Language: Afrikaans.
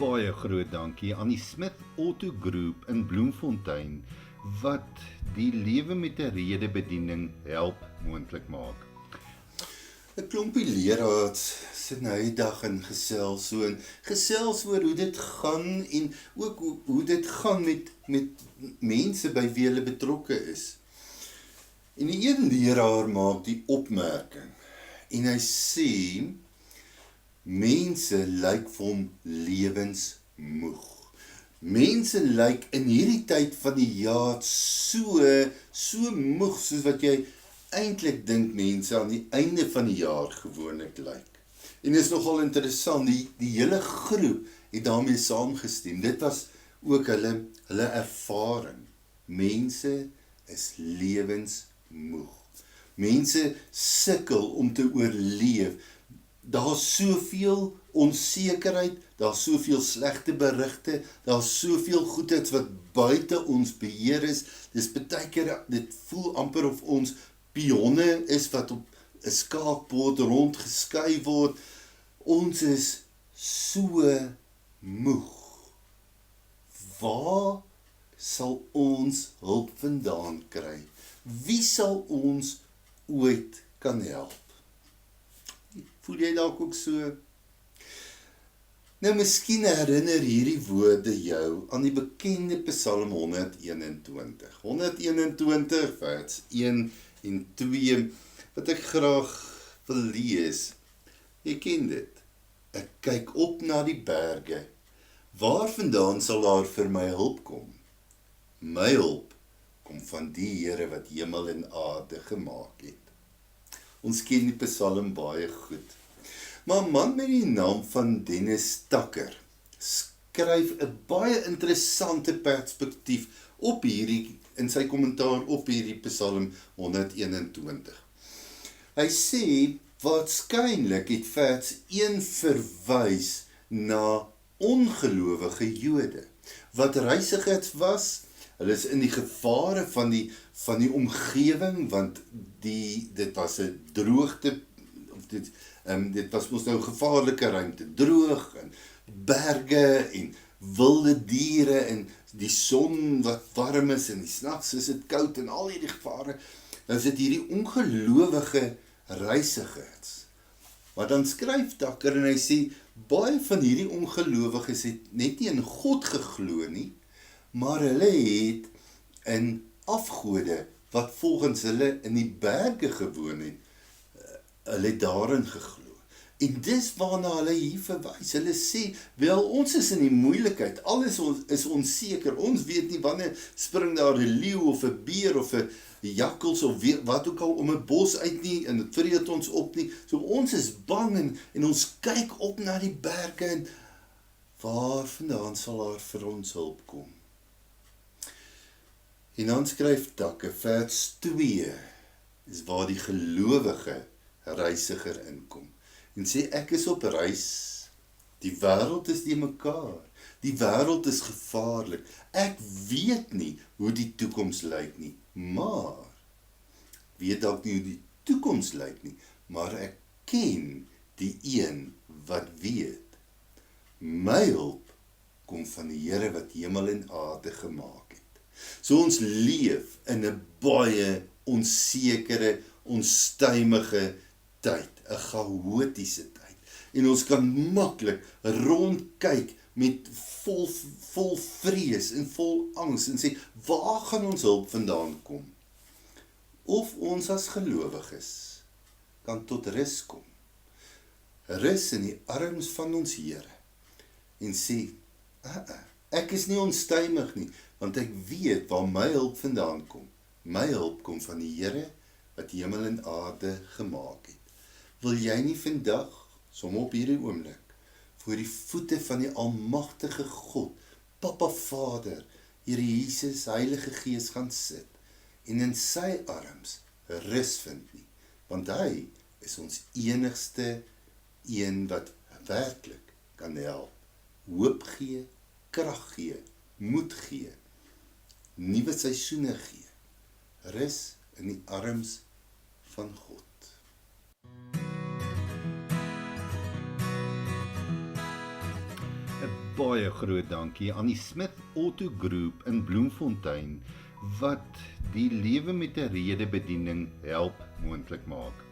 baie groot dankie aan die Smith Auto Group in Bloemfontein wat die lewe met 'n rede bediening help moontlik maak. 'n Klompie leraars sit nou die dag in gesels oor hoe dit gaan en ook hoe dit gaan met mense by wie hulle betrokke is. En die een leraar maak die opmerking en hy sê mense lyk vir hom lewensmoeg. Mense lyk in hierdie tyd van die jaar so moeg soos wat jy eintlik dink mense aan die einde van die jaar gewoonlik lyk. En is nogal interessant, die hele groep het daarmee saamgestem. Dit was ook hulle ervaring. Mense is lewensmoeg. Mense sukkel om te oorleef. Daar's soveel onsekerheid, daar's soveel slegte berigte, daar's soveel goedheid wat buite ons beheer is. Dis baie keer, dit voel amper of ons pionne is wat op 'n skaakbord rondgeskuif word. Ons is so moeg. Waar sal ons hulp vandaan kry? Wie sal ons ooit kan help? Voel jy dalk ook so? Nou, miskien herinner hierdie woorde jou aan die bekende Psalm 121. 121 vers 1 en 2, wat ek graag wil lees. Jy ken dit. Ek kyk op na die berge. Waar vandaan sal daar vir my hulp kom? My hulp kom van die Here wat hemel en aarde gemaak het. Ons ken die Psalm baie goed. Maar 'n man met die naam van Dennis Tucker skryf 'n baie interessante perspektief op hierdie, in sy kommentaar op hierdie Psalm 121. Hy sê, waarskynlik het vers 1 verwys na ongelowige Jode, wat reisigers was. Hulle is in die gevare van die omgewing, want dit was 'n droogte, of dit was mos nou 'n gevaarlike ruimte, droog en berge en wilde diere en die son wat warm is en die snags is dit koud en al hierdie gevare. Dan is dit hierdie ongelowige reisigers. Maar dan skryf Tucker en hy sê, baie van hierdie ongelowiges het net nie in God geglo nie, maar hulle het in afgode wat volgens hulle in die berge gewoon het, hulle het daarin geglo. En dis waarna hulle hier verwys. Hulle sê, wel, ons is in die moeilikheid, alles is onseker, ons weet nie wanneer spring daar 'n leeu of 'n beer of 'n jakkals of wat ook al om 'n bos uit nie, en het vreet ons op nie. So ons is bang en ons kyk op na die berge en waar vandaan sal daar vir ons hulp kom? En dan skryf Tucker, vers 2 is waar die gelowige reisiger inkom. En sê, ek is op reis, die wêreld is die mekaar, die wêreld is gevaarlik, ek weet nie hoe die toekoms lyk nie, maar, weet dalk nie hoe die toekoms lyk nie, maar ek ken die een wat weet. My hulp kom van die Here wat hemel en aarde gemaak het. So ons leef in 'n baie onsekere, onstuimige tyd, 'n chaotiese tyd. En ons kan maklik rondkyk met vol vrees en vol angs en sê, waar gaan ons hulp vandaan kom? Of ons as gelowiges kan tot rus kom. Rus in die arms van ons Here en sê, ek is nie onstuimig nie, want ek weet waar my hulp vandaan kom. My hulp kom van die Here wat hemel en aarde gemaak het. Wil jy nie vandag, sommer op hierdie oomblik, voor die voete van die almagtige God, Papa Vader, Here Jesus, Heilige Gees gaan sit en in sy arms rus vind nie, want hy is ons enigste een wat werklik kan help, hoop gee, krag gee, moed gee, nuwe seisoene gee, rus in die arms van God. baie groot dankie aan die Smith Auto Group in Bloemfontein wat die lewe met 'n rede bediening help moontlik maak.